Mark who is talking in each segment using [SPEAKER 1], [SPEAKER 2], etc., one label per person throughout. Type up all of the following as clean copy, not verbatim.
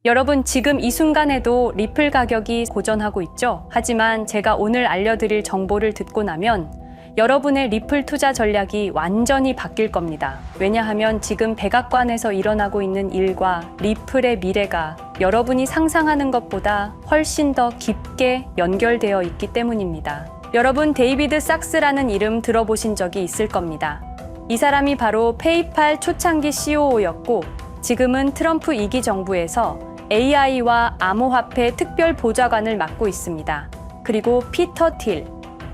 [SPEAKER 1] 여러분, 지금 이 순간에도 리플 가격이 고전하고 있죠? 하지만 제가 오늘 알려드릴 정보를 듣고 나면 여러분의 리플 투자 전략이 완전히 바뀔 겁니다. 왜냐하면 지금 백악관에서 일어나고 있는 일과 리플의 미래가 여러분이 상상하는 것보다 훨씬 더 깊게 연결되어 있기 때문입니다. 여러분, 데이비드 sak스라는 이름 들어보신 적이 있을 겁니다. 이 사람이 바로 페이팔 초창기 CEO였고 지금은 트럼프 2기 정부에서 AI와 암호화폐 특별 보좌관을 맡고 있습니다. 그리고 피터 틸,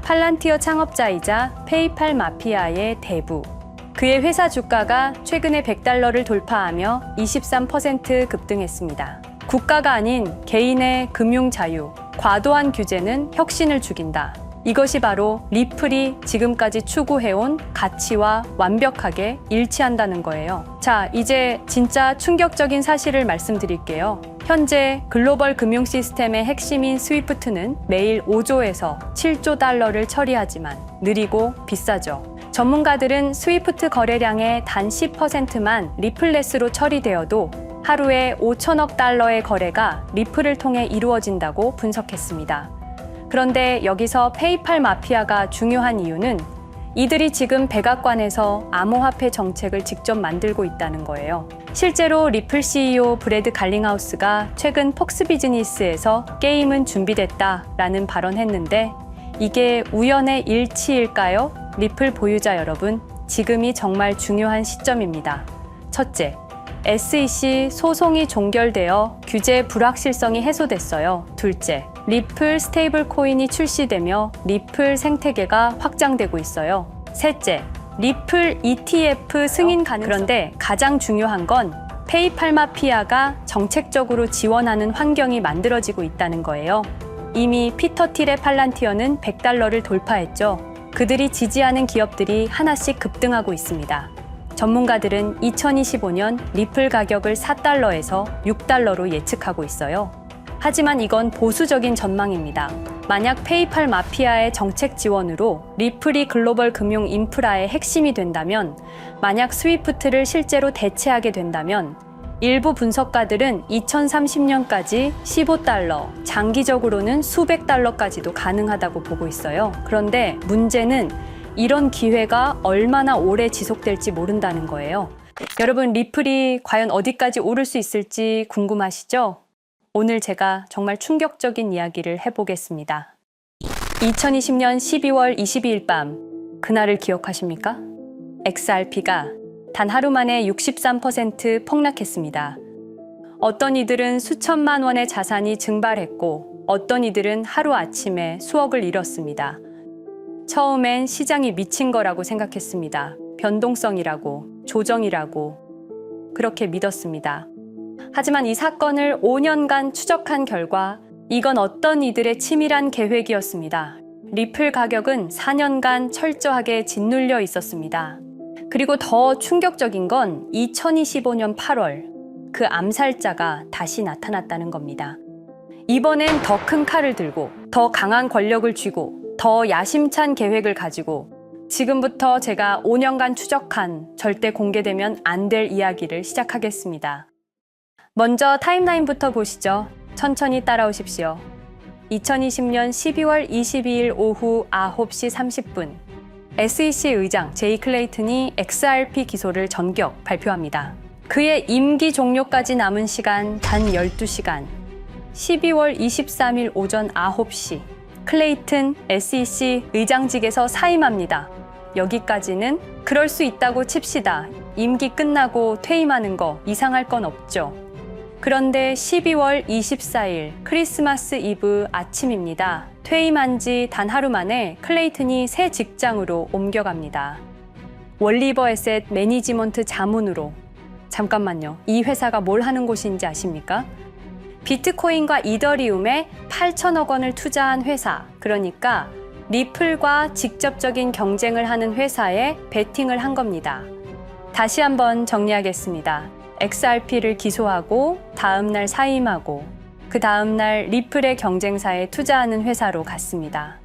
[SPEAKER 1] 팔란티어 창업자이자 페이팔 마피아의 대부. 그의 회사 주가가 최근에 $100를 돌파하며 23% 급등했습니다. 국가가 아닌 개인의 금융 자유, 과도한 규제는 혁신을 죽인다. 이것이 바로 리플이 지금까지 추구해온 가치와 완벽하게 일치한다는 거예요. 자, 이제 진짜 충격적인 사실을 말씀드릴게요. 현재 글로벌 금융 시스템의 핵심인 스위프트는 매일 5조에서 7조 달러를 처리하지만 느리고 비싸죠. 전문가들은 스위프트 거래량의 단 10%만 리플레스로 처리되어도 하루에 5천억 달러의 거래가 리플을 통해 이루어진다고 분석했습니다. 그런데 여기서 페이팔 마피아가 중요한 이유는 이들이 지금 백악관에서 암호화폐 정책을 직접 만들고 있다는 거예요. 실제로 리플 CEO 브래드 갈링하우스가 최근 폭스 비즈니스에서 게임은 준비됐다라는 발언했는데 이게 우연의 일치일까요? 리플 보유자 여러분, 지금이 정말 중요한 시점입니다. 첫째, SEC 소송이 종결되어 규제 불확실성이 해소됐어요. 둘째, 리플 스테이블 코인이 출시되며 리플 생태계가 확장되고 있어요. 셋째, 리플 ETF 승인 가능성. 그런데 가장 중요한 건 페이팔 마피아가 정책적으로 지원하는 환경이 만들어지고 있다는 거예요. 이미 피터 틸의 팔란티어는 $100를 돌파했죠. 그들이 지지하는 기업들이 하나씩 급등하고 있습니다. 전문가들은 2025년 리플 가격을 $4에서 $6로 예측하고 있어요. 하지만 이건 보수적인 전망입니다. 만약 페이팔 마피아의 정책 지원으로 리플이 글로벌 금융 인프라의 핵심이 된다면, 만약 스위프트를 실제로 대체하게 된다면 일부 분석가들은 2030년까지 $15, 장기적으로는 수백 달러까지도 가능하다고 보고 있어요. 그런데 문제는 이런 기회가 얼마나 오래 지속될지 모른다는 거예요. 여러분, 리플이 과연 어디까지 오를 수 있을지 궁금하시죠? 오늘 제가 정말 충격적인 이야기를 해보겠습니다. 2020년 12월 22일 밤, 그날을 기억하십니까? XRP가 단 하루 만에 63% 폭락했습니다. 어떤 이들은 수천만 원의 자산이 증발했고 어떤 이들은 하루아침에 수억을 잃었습니다. 처음엔 시장이 미친 거라고 생각했습니다. 변동성이라고, 조정이라고 그렇게 믿었습니다. 하지만 이 사건을 5년간 추적한 결과 이건 어떤 이들의 치밀한 계획이었습니다. 리플 가격은 4년간 철저하게 짓눌려 있었습니다. 그리고 더 충격적인 건 2025년 8월 그 암살자가 다시 나타났다는 겁니다. 이번엔 더 큰 칼을 들고 더 강한 권력을 쥐고 더 야심찬 계획을 가지고 지금부터 제가 5년간 추적한 절대 공개되면 안 될 이야기를 시작하겠습니다. 먼저 타임라인부터 보시죠. 천천히 따라오십시오. 2020년 12월 22일 오후 9시 30분 SEC 의장 제이 클레이튼이 XRP 기소를 전격 발표합니다. 그의 임기 종료까지 남은 시간 단 12시간. 12월 23일 오전 9시 클레이튼 SEC 의장직에서 사임합니다. 여기까지는 그럴 수 있다고 칩시다. 임기 끝나고 퇴임하는 거 이상할 건 없죠. 그런데 12월 24일 크리스마스 이브 아침입니다. 퇴임한 지 단 하루 만에 클레이튼이 새 직장으로 옮겨갑니다. 월리버 에셋 매니지먼트 자문으로. 잠깐만요. 이 회사가 뭘 하는 곳인지 아십니까? 비트코인과 이더리움에 8천억 원을 투자한 회사, 그러니까 리플과 직접적인 경쟁을 하는 회사에 베팅을 한 겁니다. 다시 한번 정리하겠습니다. XRP를 기소하고 다음날 사임하고 그 다음날 리플의 경쟁사에 투자하는 회사로 갔습니다.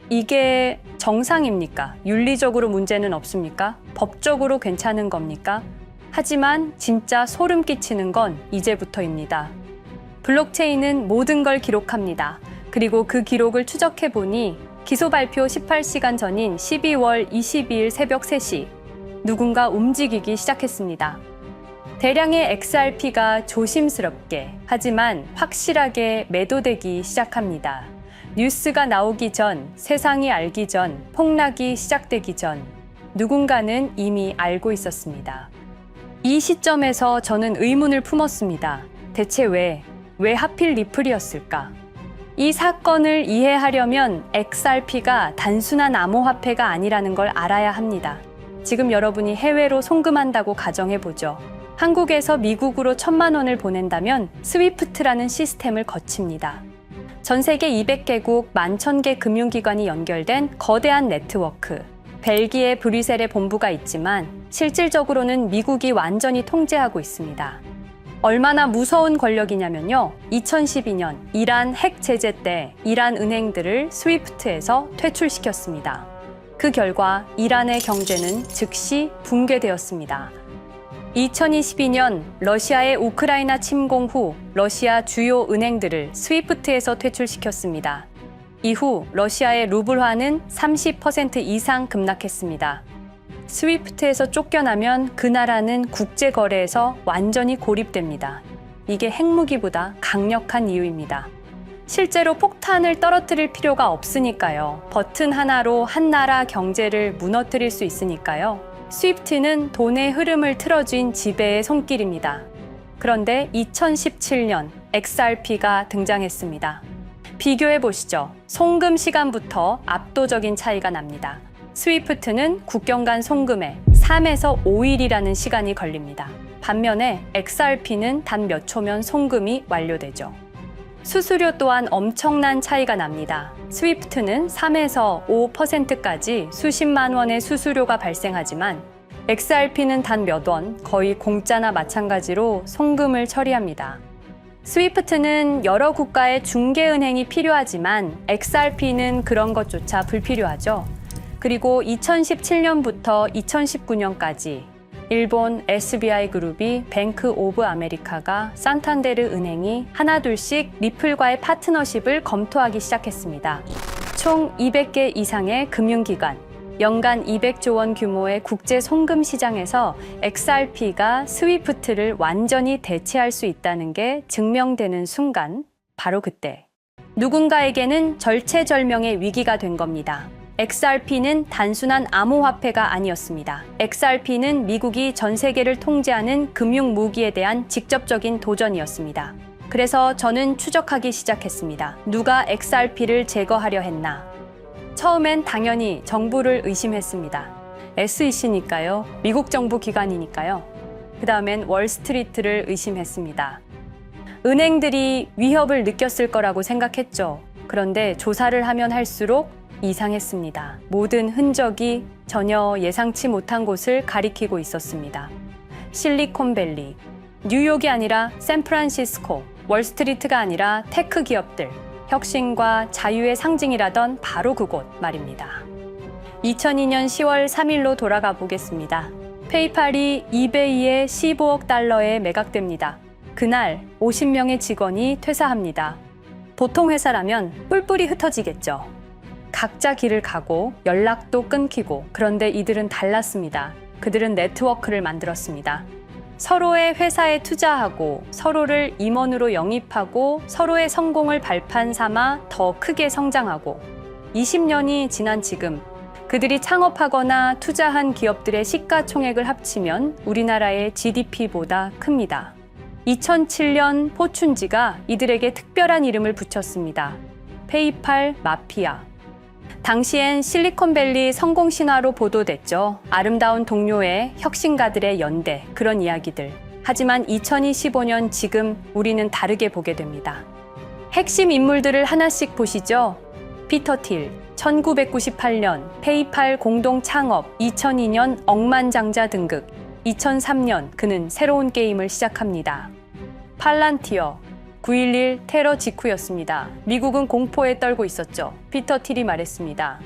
[SPEAKER 1] 이게 정상입니까? 윤리적으로 문제는 없습니까? 법적으로 괜찮은 겁니까? 하지만 진짜 소름 끼치는 건 이제부터입니다. 블록체인은 모든 걸 기록합니다. 그리고 그 기록을 추적해 보니 기소 발표 18시간 전인 12월 22일 새벽 3시 누군가 움직이기 시작했습니다. 대량의 XRP가 조심스럽게 하지만 확실하게 매도되기 시작합니다. 뉴스가 나오기 전, 세상이 알기 전, 폭락이 시작되기 전 누군가는 이미 알고 있었습니다. 이 시점에서 저는 의문을 품었습니다. 대체 왜 하필 리플이었을까? 이 사건을 이해하려면 XRP가 단순한 암호화폐가 아니라는 걸 알아야 합니다. 지금 여러분이 해외로 송금한다고 가정해보죠. 한국에서 미국으로 1,000만 원을 보낸다면 스위프트라는 시스템을 거칩니다. 전 세계 200개국 11,000개 금융기관이 연결된 거대한 네트워크. 벨기에 브뤼셀에 본부가 있지만 실질적으로는 미국이 완전히 통제하고 있습니다. 얼마나 무서운 권력이냐면요. 2012년 이란 핵 제재 때 이란 은행들을 스위프트에서 퇴출시켰습니다. 그 결과 이란의 경제는 즉시 붕괴되었습니다. 2022년 러시아의 우크라이나 침공 후 러시아 주요 은행들을 스위프트에서 퇴출시켰습니다. 이후 러시아의 루블화는 30% 이상 급락했습니다. 스위프트에서 쫓겨나면 그 나라는 국제거래에서 완전히 고립됩니다. 이게 핵무기보다 강력한 이유입니다. 실제로 폭탄을 떨어뜨릴 필요가 없으니까요. 버튼 하나로 한 나라 경제를 무너뜨릴 수 있으니까요. 스위프트는 돈의 흐름을 틀어쥔 지배의 손길입니다. 그런데 2017년 XRP가 등장했습니다. 비교해 보시죠. 송금 시간부터 압도적인 차이가 납니다. 스위프트는 국경 간 송금에 3에서 5일이라는 시간이 걸립니다. 반면에 XRP는 단 몇 초면 송금이 완료되죠. 수수료 또한 엄청난 차이가 납니다. 스위프트는 3에서 5%까지 수십만 원의 수수료가 발생하지만 XRP는 단 몇 원, 거의 공짜나 마찬가지로 송금을 처리합니다. 스위프트는 여러 국가의 중개은행이 필요하지만 XRP는 그런 것조차 불필요하죠. 그리고 2017년부터 2019년까지 일본 SBI 그룹이 뱅크 오브 아메리카가 산탄데르 은행이 하나둘씩 리플과의 파트너십을 검토하기 시작했습니다. 총 200개 이상의 금융기관, 연간 200조 원 규모의 국제 송금 시장에서 XRP가 스위프트를 완전히 대체할 수 있다는 게 증명되는 순간, 바로 그때 누군가에게는 절체절명의 위기가 된 겁니다. XRP는 단순한 암호화폐가 아니었습니다. XRP는 미국이 전 세계를 통제하는 금융 무기에 대한 직접적인 도전이었습니다. 그래서 저는 추적하기 시작했습니다. 누가 XRP를 제거하려 했나? 처음엔 당연히 정부를 의심했습니다. SEC니까요. 미국 정부 기관이니까요. 그 다음엔 월스트리트를 의심했습니다. 은행들이 위협을 느꼈을 거라고 생각했죠. 그런데 조사를 하면 할수록 이상했습니다. 모든 흔적이 전혀 예상치 못한 곳을 가리키고 있었습니다. 실리콘밸리, 뉴욕이 아니라 샌프란시스코, 월스트리트가 아니라 테크 기업들, 혁신과 자유의 상징이라던 바로 그곳 말입니다. 2002년 10월 3일로 돌아가 보겠습니다. 페이팔이 이베이에 15억 달러에 매각됩니다. 그날 50명의 직원이 퇴사합니다. 보통 회사라면 뿔뿔이 흩어지겠죠. 각자 길을 가고 연락도 끊기고, 그런데 이들은 달랐습니다. 그들은 네트워크를 만들었습니다. 서로의 회사에 투자하고 서로를 임원으로 영입하고 서로의 성공을 발판 삼아 더 크게 성장하고 20년이 지난 지금 그들이 창업하거나 투자한 기업들의 시가총액을 합치면 우리나라의 GDP보다 큽니다. 2007년 포춘지가 이들에게 특별한 이름을 붙였습니다. 페이팔 마피아. 당시엔 실리콘밸리 성공 신화로 보도됐죠. 아름다운 동료의 혁신가들의 연대, 그런 이야기들. 하지만 2025년 지금 우리는 다르게 보게 됩니다. 핵심 인물들을 하나씩 보시죠. 피터 틸, 1998년 페이팔 공동 창업, 2002년 억만장자 등극, 2003년 그는 새로운 게임을 시작합니다. 팔란티어, 9.11 테러 직후였습니다. 미국은 공포에 떨고 있었죠. 피터 틸이 말했습니다.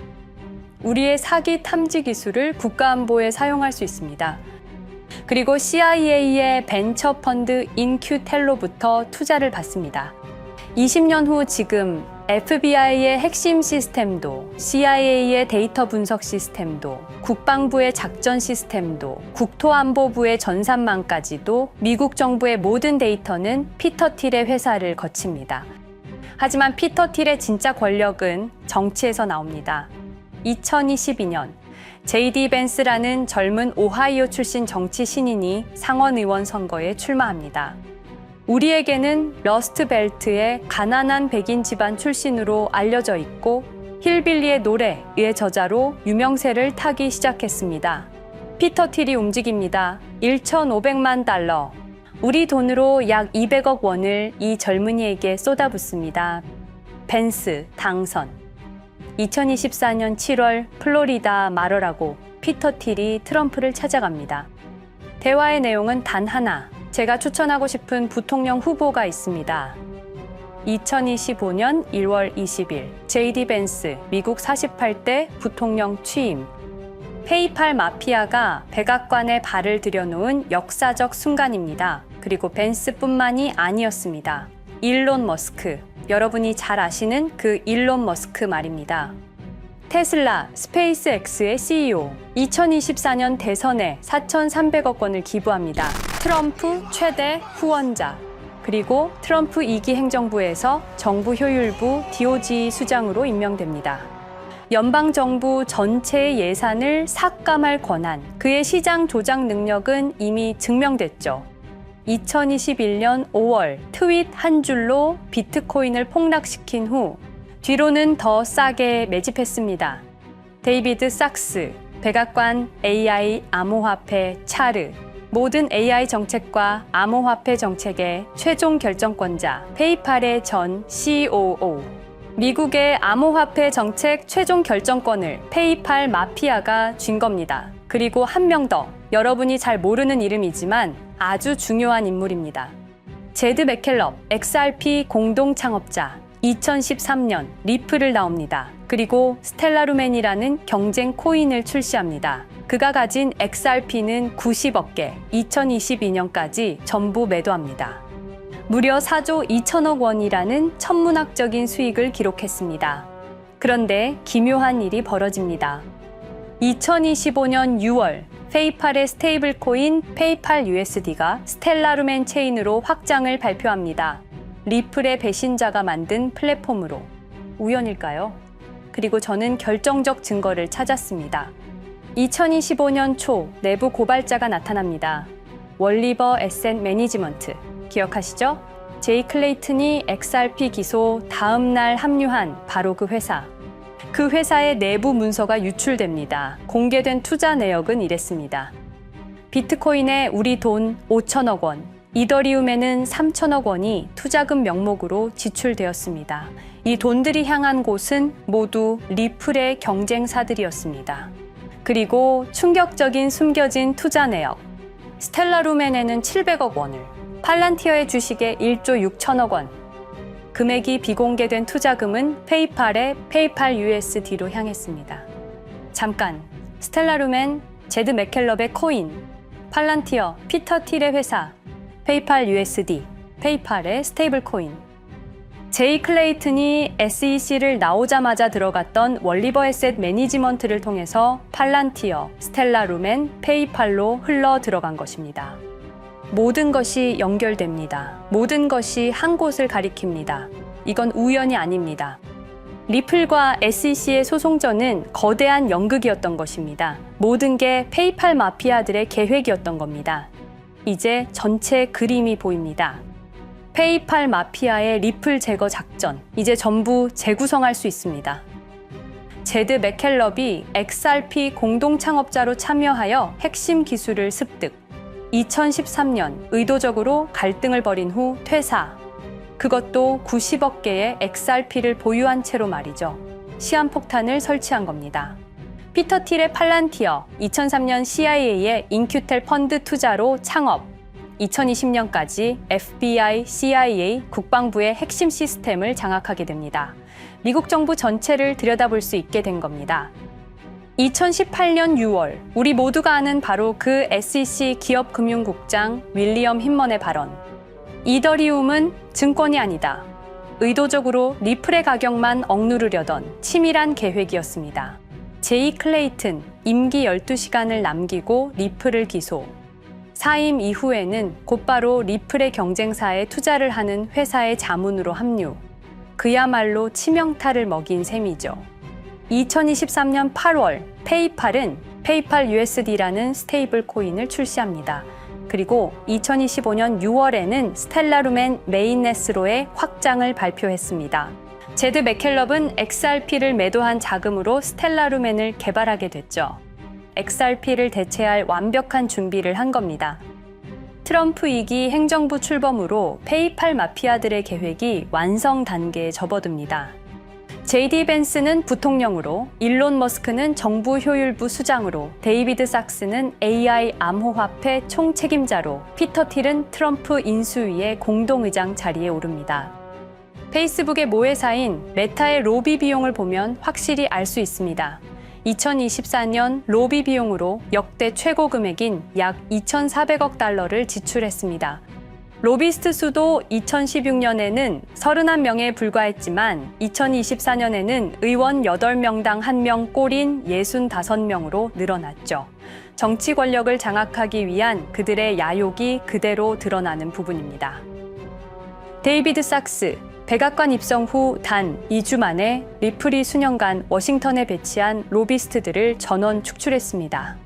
[SPEAKER 1] 우리의 사기 탐지 기술을 국가안보에 사용할 수 있습니다. 그리고 CIA의 벤처 펀드 인큐텔로부터 투자를 받습니다. 20년 후 지금 FBI의 핵심 시스템도, CIA의 데이터 분석 시스템도, 국방부의 작전 시스템도, 국토안보부의 전산망까지도 미국 정부의 모든 데이터는 피터 틸의 회사를 거칩니다. 하지만 피터 틸의 진짜 권력은 정치에서 나옵니다. 2022년 JD 벤스라는 젊은 오하이오 출신 정치 신인이 상원의원 선거에 출마합니다. 우리에게는 러스트벨트의 가난한 백인 집안 출신으로 알려져 있고 힐빌리의 노래의 저자로 유명세를 타기 시작했습니다. 피터 틸이 움직입니다. 1,500만 달러, 우리 돈으로 약 200억 원을 이 젊은이에게 쏟아붓습니다. 벤스 당선. 2024년 7월 플로리다 마러라고 피터 틸이 트럼프를 찾아갑니다. 대화의 내용은 단 하나, 제가 추천하고 싶은 부통령 후보가 있습니다. 2025년 1월 20일 JD 벤스 미국 48대 부통령 취임. 페이팔 마피아가 백악관에 발을 들여놓은 역사적 순간입니다. 그리고 벤스뿐만이 아니었습니다. 일론 머스크, 여러분이 잘 아시는 그 일론 머스크 말입니다. 테슬라, 스페이스X의 CEO, 2024년 대선에 4,300억 원을 기부합니다. 트럼프 최대 후원자, 그리고 트럼프 2기 행정부에서 정부 효율부 DOJ 수장으로 임명됩니다. 연방정부 전체의 예산을 삭감할 권한, 그의 시장 조작 능력은 이미 증명됐죠. 2021년 5월 트윗 한 줄로 비트코인을 폭락시킨 후 뒤로는 더 싸게 매집했습니다. 데이비드 sak스, 백악관 AI 암호화폐 차르, 모든 AI 정책과 암호화폐 정책의 최종 결정권자, 페이팔의 전 COO, 미국의 암호화폐 정책 최종 결정권을 페이팔 마피아가 쥔 겁니다. 그리고 한 명 더, 여러분이 잘 모르는 이름이지만 아주 중요한 인물입니다. 제드 맥켈럽, XRP 공동 창업자, 2013년 리플을 나옵니다. 그리고 스텔라루멘이라는 경쟁 코인을 출시합니다. 그가 가진 XRP는 90억 개, 2022년까지 전부 매도합니다. 무려 4조 2천억 원이라는 천문학적인 수익을 기록했습니다. 그런데 기묘한 일이 벌어집니다. 2025년 6월 페이팔의 스테이블 코인 페이팔 USD가 스텔라루멘 체인으로 확장을 발표합니다. 리플의 배신자가 만든 플랫폼으로. 우연일까요? 그리고 저는 결정적 증거를 찾았습니다. 2025년 초 내부 고발자가 나타납니다. 월리버 에셋 매니지먼트. 기억하시죠? 제이 클레이튼이 XRP 기소 다음 날 합류한 바로 그 회사. 그 회사의 내부 문서가 유출됩니다. 공개된 투자 내역은 이랬습니다. 비트코인에 우리 돈 5천억 원, 이더리움에는 3천억 원이 투자금 명목으로 지출되었습니다. 이 돈들이 향한 곳은 모두 리플의 경쟁사들이었습니다. 그리고 충격적인 숨겨진 투자 내역. 스텔라루멘에는 700억 원을, 팔란티어의 주식에 1조 6천억 원, 금액이 비공개된 투자금은 페이팔의 페이팔 USD로 향했습니다. 잠깐, 스텔라루멘, 제드 맥켈럽의 코인, 팔란티어, 피터 틸의 회사, 페이팔 USD, 페이팔의 스테이블 코인. 제이 클레이튼이 SEC를 나오자마자 들어갔던 월리버 에셋 매니지먼트를 통해서 팔란티어, 스텔라루멘, 페이팔로 흘러 들어간 것입니다. 모든 것이 연결됩니다. 모든 것이 한 곳을 가리킵니다. 이건 우연이 아닙니다. 리플과 SEC의 소송전은 거대한 연극이었던 것입니다. 모든 게 페이팔 마피아들의 계획이었던 겁니다. 이제 전체 그림이 보입니다. 페이팔 마피아의 리플 제거 작전, 이제 전부 재구성할 수 있습니다. 제드 맥켈럽이 XRP 공동 창업자로 참여하여 핵심 기술을 습득. 2013년 의도적으로 갈등을 벌인 후 퇴사. 그것도 90억 개의 XRP를 보유한 채로 말이죠. 시한폭탄을 설치한 겁니다. 피터 틸의 팔란티어, 2003년 CIA의 인큐텔 펀드 투자로 창업. 2020년까지 FBI, CIA, 국방부의 핵심 시스템을 장악하게 됩니다. 미국 정부 전체를 들여다볼 수 있게 된 겁니다. 2018년 6월, 우리 모두가 아는 바로 그 SEC 기업금융국장 윌리엄 힌먼의 발언. 이더리움은 증권이 아니다. 의도적으로 리플의 가격만 억누르려던 치밀한 계획이었습니다. 제이 클레이튼, 임기 12시간을 남기고 리플을 기소. 사임 이후에는 곧바로 리플의 경쟁사에 투자를 하는 회사의 자문으로 합류. 그야말로 치명타를 먹인 셈이죠. 2023년 8월, 페이팔은 페이팔 USD라는 스테이블 코인을 출시합니다. 그리고 2025년 6월에는 스텔라루멘 메인넷으로의 확장을 발표했습니다. 제드 맥켈럽은 XRP를 매도한 자금으로 스텔라루멘을 개발하게 됐죠. XRP를 대체할 완벽한 준비를 한 겁니다. 트럼프 2기 행정부 출범으로 페이팔 마피아들의 계획이 완성 단계에 접어듭니다. JD 벤스는 부통령으로, 일론 머스크는 정부 효율부 수장으로, 데이비드 sak스는 AI 암호화폐 총책임자로, 피터 틸은 트럼프 인수위의 공동의장 자리에 오릅니다. 페이스북의 모회사인 메타의 로비 비용을 보면 확실히 알 수 있습니다. 2024년 로비 비용으로 역대 최고 금액인 약 2,400억 달러를 지출했습니다. 로비스트 수도 2016년에는 31명에 불과했지만 2024년에는 의원 8명당 1명 꼴인 65명으로 늘어났죠. 정치 권력을 장악하기 위한 그들의 야욕이 그대로 드러나는 부분입니다. 데이비드 sak스, 백악관 입성 후 단 2주 만에 리플이 수년간 워싱턴에 배치한 로비스트들을 전원 축출했습니다.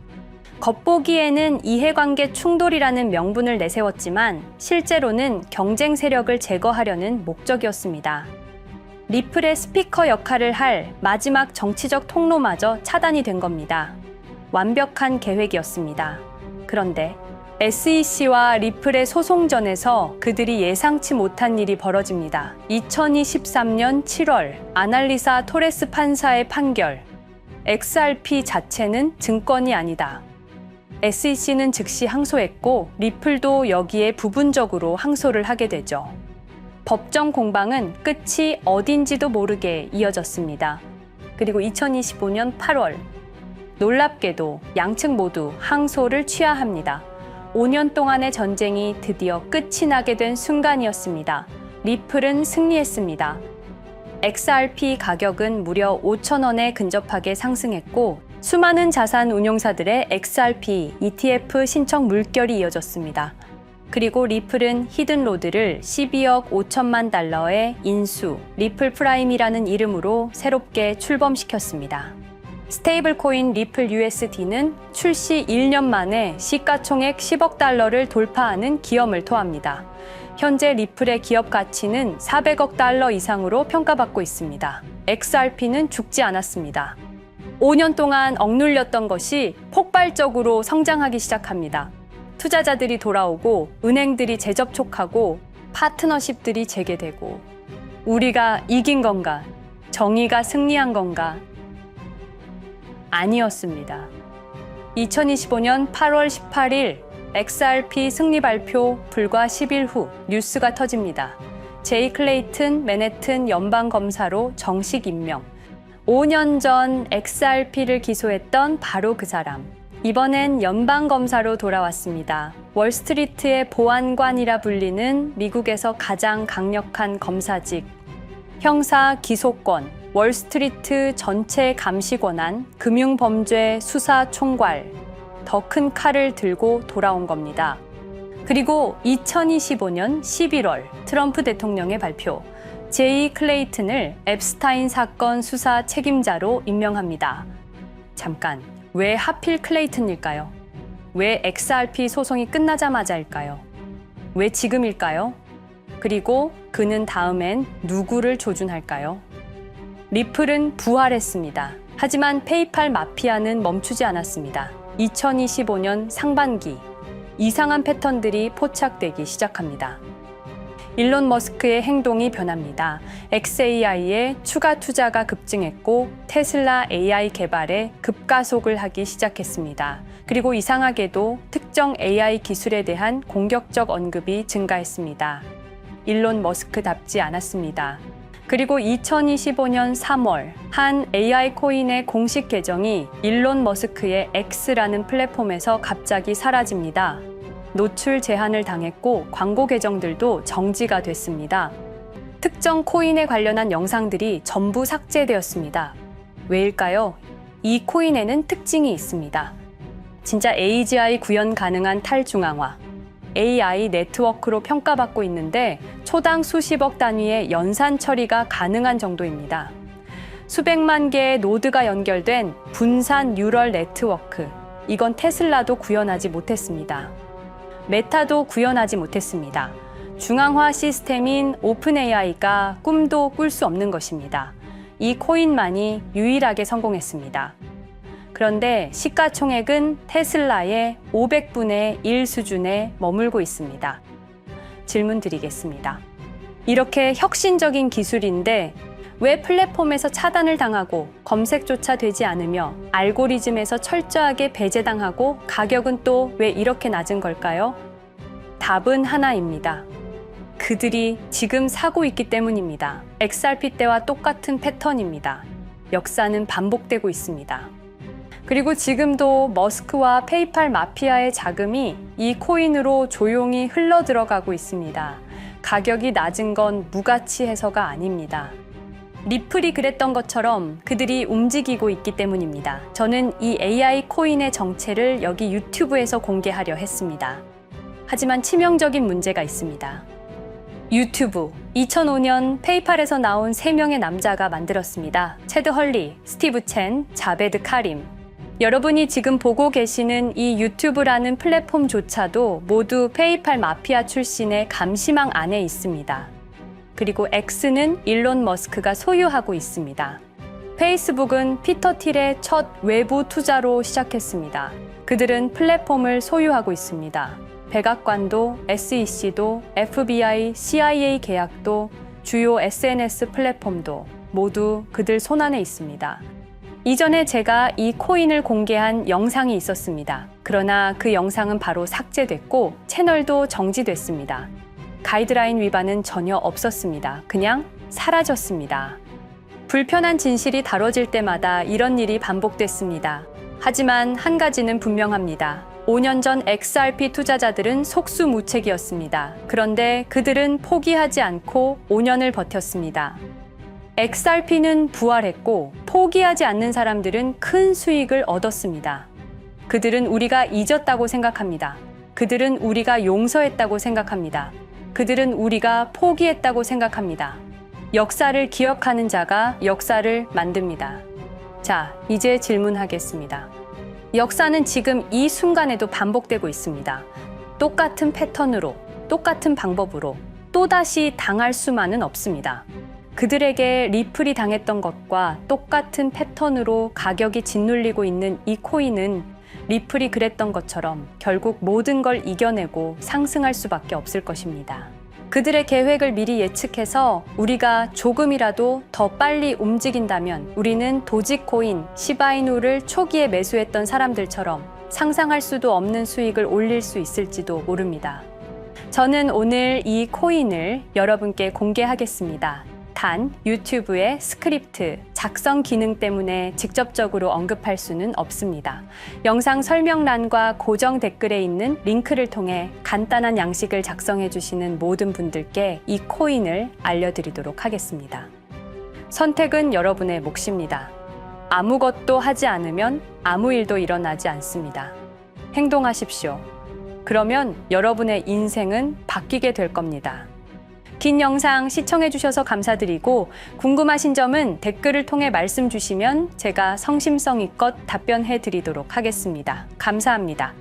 [SPEAKER 1] 겉보기에는 이해관계 충돌이라는 명분을 내세웠지만 실제로는 경쟁 세력을 제거하려는 목적이었습니다. 리플의 스피커 역할을 할 마지막 정치적 통로마저 차단이 된 겁니다. 완벽한 계획이었습니다. 그런데 SEC와 리플의 소송전에서 그들이 예상치 못한 일이 벌어집니다. 2023년 7월 아날리사 토레스 판사의 판결. XRP 자체는 증권이 아니다. SEC는 즉시 항소했고 리플도 여기에 부분적으로 항소를 하게 되죠. 법정 공방은 끝이 어딘지도 모르게 이어졌습니다. 그리고 2025년 8월 놀랍게도 양측 모두 항소를 취하합니다. 5년 동안의 전쟁이 드디어 끝이 나게 된 순간이었습니다. 리플은 승리했습니다. XRP 가격은 무려 5,000원에 근접하게 상승했고 수많은 자산 운용사들의 XRP, ETF 신청 물결이 이어졌습니다. 그리고 리플은 히든로드를 12억 5천만 달러의 인수, 리플 프라임이라는 이름으로 새롭게 출범시켰습니다. 스테이블 코인 리플 USD는 출시 1년 만에 시가총액 10억 달러를 돌파하는 기염을 토합니다. 현재 리플의 기업 가치는 400억 달러 이상으로 평가받고 있습니다. XRP는 죽지 않았습니다. 5년 동안 억눌렸던 것이 폭발적으로 성장하기 시작합니다. 투자자들이 돌아오고 은행들이 재접촉하고 파트너십들이 재개되고 우리가 이긴 건가? 정의가 승리한 건가? 아니었습니다. 2025년 8월 18일 XRP 승리 발표 불과 10일 후 뉴스가 터집니다. 제이 클레이튼 맨해튼 연방검사로 정식 임명. 5년 전 XRP를 기소했던 바로 그 사람. 이번엔 연방검사로 돌아왔습니다. 월스트리트의 보안관이라 불리는 미국에서 가장 강력한 검사직. 형사 기소권, 월스트리트 전체 감시 권한, 금융범죄 수사 총괄. 더 큰 칼을 들고 돌아온 겁니다. 그리고 2025년 11월 트럼프 대통령의 발표. 제이 클레이튼을 앱스타인 사건 수사 책임자로 임명합니다. 잠깐, 왜 하필 클레이튼일까요? 왜 XRP 소송이 끝나자마자일까요? 왜 지금일까요? 그리고 그는 다음엔 누구를 조준할까요? 리플은 부활했습니다. 하지만 페이팔 마피아는 멈추지 않았습니다. 2025년 상반기, 이상한 패턴들이 포착되기 시작합니다. 일론 머스크의 행동이 변합니다. xAI에 추가 투자가 급증했고 테슬라 AI 개발에 급가속을 하기 시작했습니다. 그리고 이상하게도 특정 AI 기술에 대한 공격적 언급이 증가했습니다. 일론 머스크답지 않았습니다. 그리고 2025년 3월 한 AI 코인의 공식 계정이 일론 머스크의 X라는 플랫폼에서 갑자기 사라집니다. 노출 제한을 당했고 광고 계정들도 정지가 됐습니다. 특정 코인에 관련한 영상들이 전부 삭제되었습니다. 왜일까요? 이 코인에는 특징이 있습니다. 진짜 AGI 구현 가능한 탈중앙화, AI 네트워크로 평가받고 있는데 초당 수십억 단위의 연산 처리가 가능한 정도입니다. 수백만 개의 노드가 연결된 분산 뉴럴 네트워크, 이건 테슬라도 구현하지 못했습니다. 메타도 구현하지 못했습니다. 중앙화 시스템인 오픈AI가 꿈도 꿀 수 없는 것입니다. 이 코인만이 유일하게 성공했습니다. 그런데 시가총액은 테슬라의 500분의 1 수준에 머물고 있습니다. 질문 드리겠습니다. 이렇게 혁신적인 기술인데 왜 플랫폼에서 차단을 당하고 검색조차 되지 않으며 알고리즘에서 철저하게 배제당하고 가격은 또 왜 이렇게 낮은 걸까요? 답은 하나입니다. 그들이 지금 사고 있기 때문입니다. XRP 때와 똑같은 패턴입니다. 역사는 반복되고 있습니다. 그리고 지금도 머스크와 페이팔 마피아의 자금이 이 코인으로 조용히 흘러 들어가고 있습니다. 가격이 낮은 건 무가치해서가 아닙니다. 리플이 그랬던 것처럼 그들이 움직이고 있기 때문입니다. 저는 이 AI 코인의 정체를 여기 유튜브에서 공개하려 했습니다. 하지만 치명적인 문제가 있습니다. 유튜브, 2005년 페이팔에서 나온 3명의 남자가 만들었습니다. 체드 헐리, 스티브 첸, 자베드 카림. 여러분이 지금 보고 계시는 이 유튜브라는 플랫폼조차도 모두 페이팔 마피아 출신의 감시망 안에 있습니다. 그리고 X는 일론 머스크가 소유하고 있습니다. 페이스북은 피터 틸의 첫 외부 투자로 시작했습니다. 그들은 플랫폼을 소유하고 있습니다. 백악관도, SEC도, FBI, CIA 계약도, 주요 SNS 플랫폼도 모두 그들 손안에 있습니다. 이전에 제가 이 코인을 공개한 영상이 있었습니다. 그러나 그 영상은 바로 삭제됐고 채널도 정지됐습니다. 가이드라인 위반은 전혀 없었습니다. 그냥 사라졌습니다. 불편한 진실이 다뤄질 때마다 이런 일이 반복됐습니다. 하지만 한 가지는 분명합니다. 5년 전 XRP 투자자들은 속수무책이었습니다. 그런데 그들은 포기하지 않고 5년을 버텼습니다. XRP는 부활했고 포기하지 않는 사람들은 큰 수익을 얻었습니다. 그들은 우리가 잊었다고 생각합니다. 그들은 우리가 용서했다고 생각합니다. 그들은 우리가 포기했다고 생각합니다. 역사를 기억하는 자가 역사를 만듭니다. 자, 이제 질문하겠습니다. 역사는 지금 이 순간에도 반복되고 있습니다. 똑같은 패턴으로, 똑같은 방법으로 또다시 당할 수만은 없습니다. 그들에게 리플이 당했던 것과 똑같은 패턴으로 가격이 짓눌리고 있는 이 코인은 리플이 그랬던 것처럼 결국 모든 걸 이겨내고 상승할 수밖에 없을 것입니다. 그들의 계획을 미리 예측해서 우리가 조금이라도 더 빨리 움직인다면 우리는 도지코인, 시바이누를 초기에 매수했던 사람들처럼 상상할 수도 없는 수익을 올릴 수 있을지도 모릅니다. 저는 오늘 이 코인을 여러분께 공개하겠습니다. 단, 유튜브의 스크립트, 작성 기능 때문에 직접적으로 언급할 수는 없습니다. 영상 설명란과 고정 댓글에 있는 링크를 통해 간단한 양식을 작성해 주시는 모든 분들께 이 코인을 알려드리도록 하겠습니다. 선택은 여러분의 몫입니다. 아무것도 하지 않으면 아무 일도 일어나지 않습니다. 행동하십시오. 그러면 여러분의 인생은 바뀌게 될 겁니다. 긴 영상 시청해주셔서 감사드리고 궁금하신 점은 댓글을 통해 말씀 주시면 제가 성심성의껏 답변해 드리도록 하겠습니다. 감사합니다.